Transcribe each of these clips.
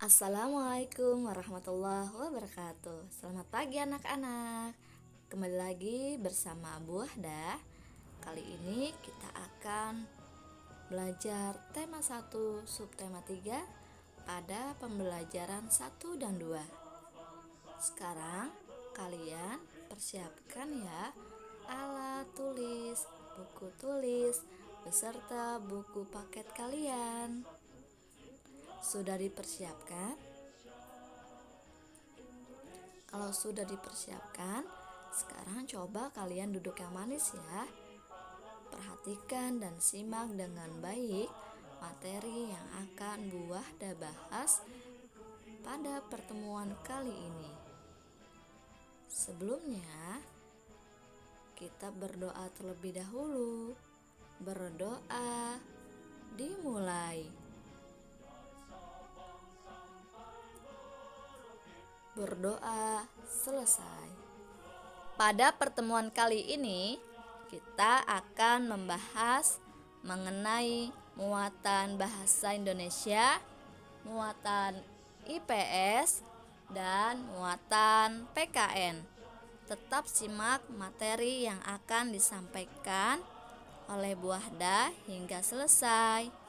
Assalamualaikum warahmatullahi wabarakatuh. Selamat pagi anak-anak. Kembali lagi bersama Bu Wahda. Kali ini kita akan belajar tema 1 subtema 3 pada pembelajaran 1 dan 2. Sekarang kalian persiapkan ya alat tulis, buku tulis, beserta buku paket kalian. Sudah dipersiapkan? Kalau sudah dipersiapkan, sekarang coba kalian duduk yang manis ya. Perhatikan dan simak dengan baik materi yang akan Bu Wahda bahas pada pertemuan kali ini. Sebelumnya, kita berdoa terlebih dahulu. Berdoa dimulai. Berdoa selesai. Pada pertemuan kali ini, kita akan membahas mengenai muatan bahasa Indonesia, muatan IPS, dan muatan PKN. Tetap simak materi yang akan disampaikan oleh Bu Wahda hingga selesai.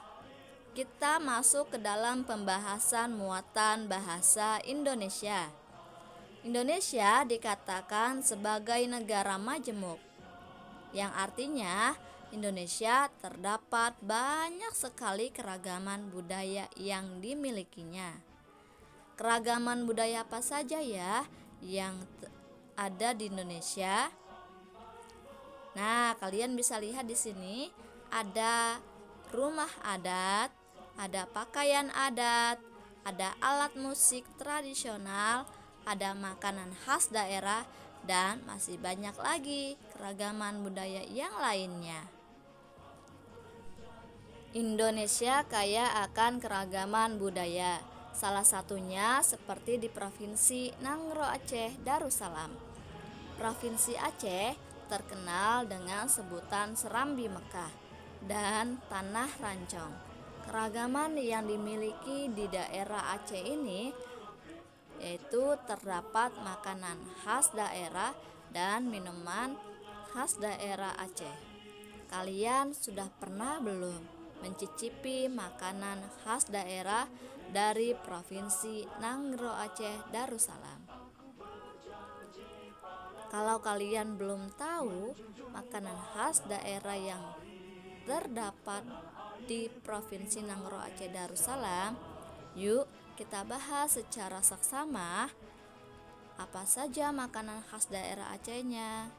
Kita masuk ke dalam pembahasan muatan bahasa Indonesia. Indonesia dikatakan sebagai negara majemuk, yang artinya Indonesia terdapat banyak sekali keragaman budaya yang dimilikinya. Keragaman budaya apa saja ya yang ada di Indonesia? Nah, kalian bisa lihat di sini ada rumah adat, ada pakaian adat, ada alat musik tradisional, ada makanan khas daerah, dan masih banyak lagi keragaman budaya yang lainnya. Indonesia kaya akan keragaman budaya. Salah satunya seperti di Provinsi Nangro Aceh Darussalam. Provinsi Aceh terkenal dengan sebutan Serambi Mekah dan Tanah Rancong. Keragaman yang dimiliki di daerah Aceh ini yaitu terdapat makanan khas daerah dan minuman khas daerah Aceh. Kalian sudah pernah belum mencicipi makanan khas daerah dari Provinsi Nangro Aceh Darussalam? Kalau kalian belum tahu makanan khas daerah yang terdapat di Provinsi Nangro Aceh Darussalam, yuk kita bahas secara saksama apa saja makanan khas daerah Acehnya.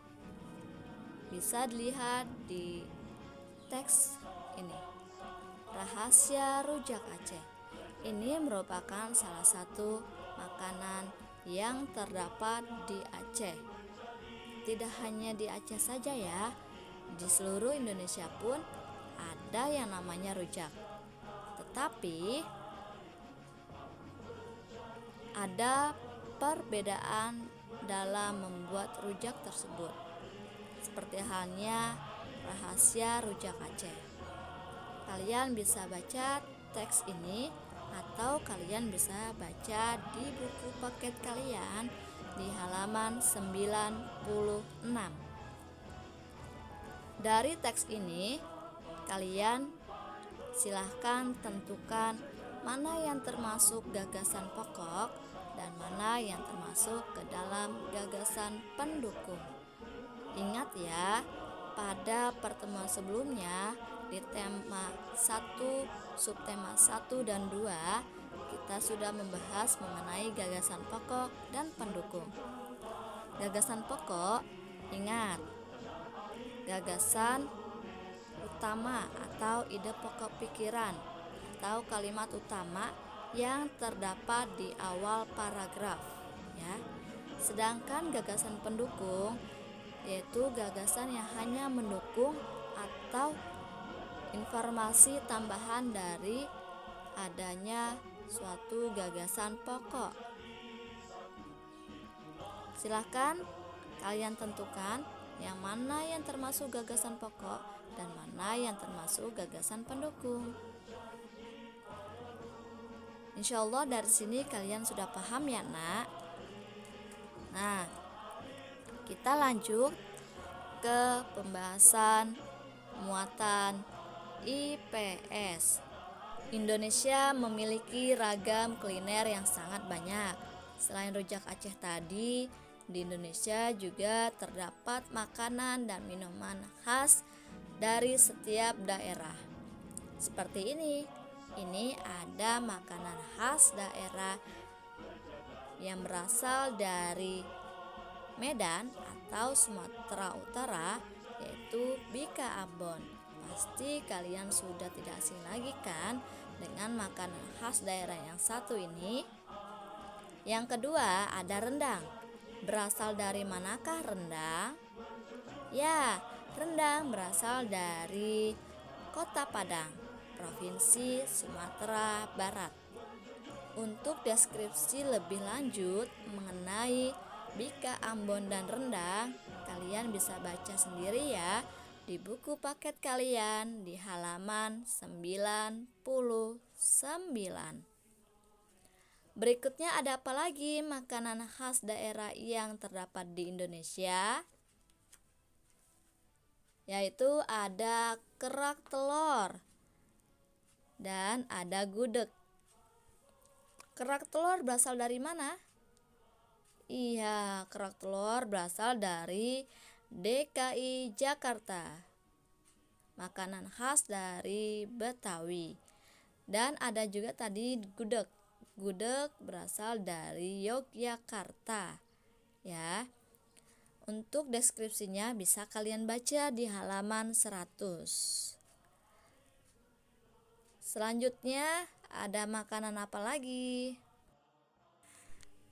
Bisa dilihat di teks ini. Rahasia rujak Aceh. Ini merupakan salah satu makanan yang terdapat di Aceh. Tidak hanya di Aceh saja ya, di seluruh Indonesia pun ada yang namanya rujak. Tetapi ada perbedaan dalam membuat rujak tersebut. Seperti halnya rahasia rujak Aceh. Kalian bisa baca teks ini atau kalian bisa baca di buku paket kalian di halaman 96. Dari teks ini, kalian silahkan tentukan mana yang termasuk gagasan pokok dan mana yang termasuk ke dalam gagasan pendukung. Ingat ya, pada pertemuan sebelumnya di tema 1, subtema 1 dan 2, kita sudah membahas mengenai gagasan pokok dan pendukung. Gagasan pokok, ingat, gagasan utama atau ide pokok pikiran atau kalimat utama yang terdapat di awal paragraf ya. Sedangkan gagasan pendukung yaitu gagasan yang hanya mendukung atau informasi tambahan dari adanya suatu gagasan pokok. Silakan kalian tentukan yang mana yang termasuk gagasan pokok dan mana yang termasuk gagasan pendukung. Insya Allah dari sini kalian sudah paham ya nak. Nah, kita lanjut ke pembahasan muatan IPS. Indonesia memiliki ragam kuliner yang sangat banyak. Selain rujak Aceh tadi, di Indonesia juga terdapat makanan dan minuman khas dari setiap daerah. Seperti ini ada makanan khas daerah yang berasal dari Medan atau Sumatera Utara, yaitu Bika Ambon. Pasti kalian sudah tidak asing lagi kan dengan makanan khas daerah yang satu ini. Yang kedua ada rendang. Berasal dari manakah rendang? Ya, rendang berasal dari Kota Padang, Provinsi Sumatera Barat. Untuk deskripsi lebih lanjut mengenai Bika Ambon dan rendang, kalian bisa baca sendiri ya di buku paket kalian di halaman 99. Berikutnya ada apa lagi makanan khas daerah yang terdapat di Indonesia? Yaitu ada kerak telur dan ada gudeg. Kerak telur berasal dari mana? Iya, kerak telur berasal dari DKI Jakarta. Makanan khas dari Betawi. Dan ada juga tadi gudeg. Gudeg berasal dari Yogyakarta. Ya. Untuk deskripsinya bisa kalian baca di halaman 100. Selanjutnya ada makanan apa lagi?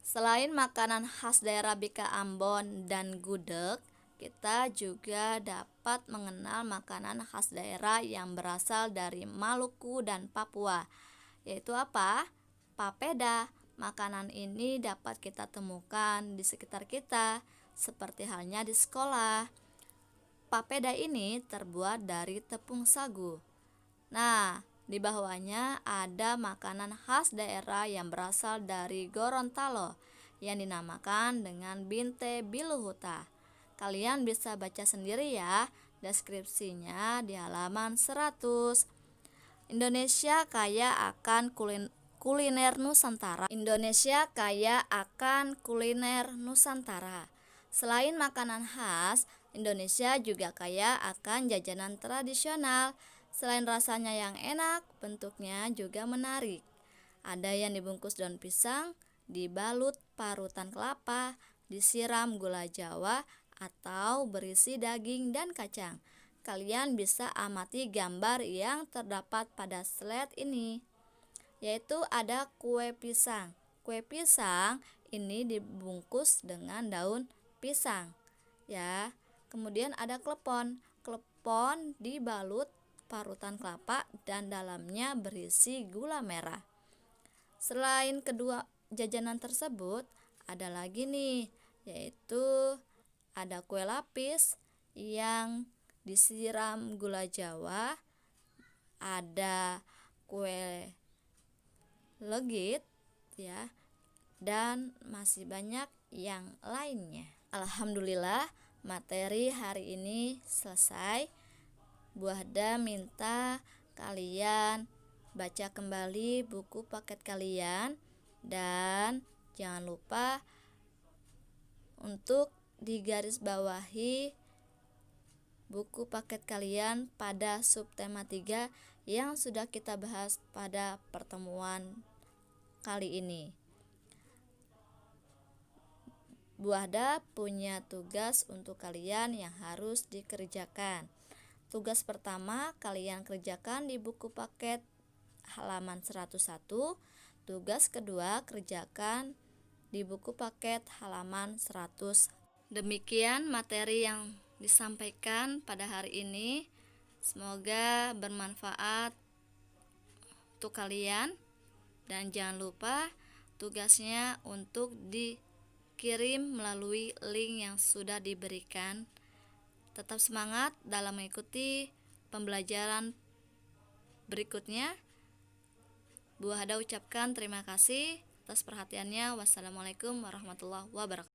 Selain makanan khas daerah Bika Ambon dan gudeg, kita juga dapat mengenal makanan khas daerah yang berasal dari Maluku dan Papua, yaitu apa? Papeda. Makanan ini dapat kita temukan di sekitar kita, seperti halnya di sekolah. Papeda ini terbuat dari tepung sagu. Nah, di bawahnya ada makanan khas daerah yang berasal dari Gorontalo yang dinamakan dengan Binte Biluhuta. Kalian bisa baca sendiri ya deskripsinya di halaman 100. Indonesia kaya akan kuliner Nusantara. Indonesia kaya akan kuliner Nusantara. Selain makanan khas, Indonesia juga kaya akan jajanan tradisional. Selain rasanya yang enak, bentuknya juga menarik. Ada yang dibungkus daun pisang, dibalut parutan kelapa, disiram gula Jawa, atau berisi daging dan kacang. Kalian bisa amati gambar yang terdapat pada slide ini, yaitu ada kue pisang. Kue pisang ini dibungkus dengan daun pisang. Ya, kemudian ada klepon. Klepon dibalut parutan kelapa dan dalamnya berisi gula merah. Selain kedua jajanan tersebut, ada lagi nih, yaitu ada kue lapis yang disiram gula Jawa, ada kue legit ya, dan masih banyak yang lainnya. Alhamdulillah, materi hari ini selesai. Bu Hada minta kalian baca kembali buku paket kalian dan jangan lupa untuk digarisbawahi buku paket kalian pada subtema 3 yang sudah kita bahas pada pertemuan kali ini. Bu Hada punya tugas untuk kalian yang harus dikerjakan. Tugas pertama kalian kerjakan di buku paket halaman 101. Tugas kedua kerjakan di buku paket halaman 100. Demikian materi yang disampaikan pada hari ini. Semoga bermanfaat untuk kalian. Dan jangan lupa tugasnya untuk dikirim melalui link yang sudah diberikan. Tetap semangat dalam mengikuti pembelajaran berikutnya. Bu Hada ucapkan terima kasih atas perhatiannya. Wassalamualaikum warahmatullahi wabarakatuh.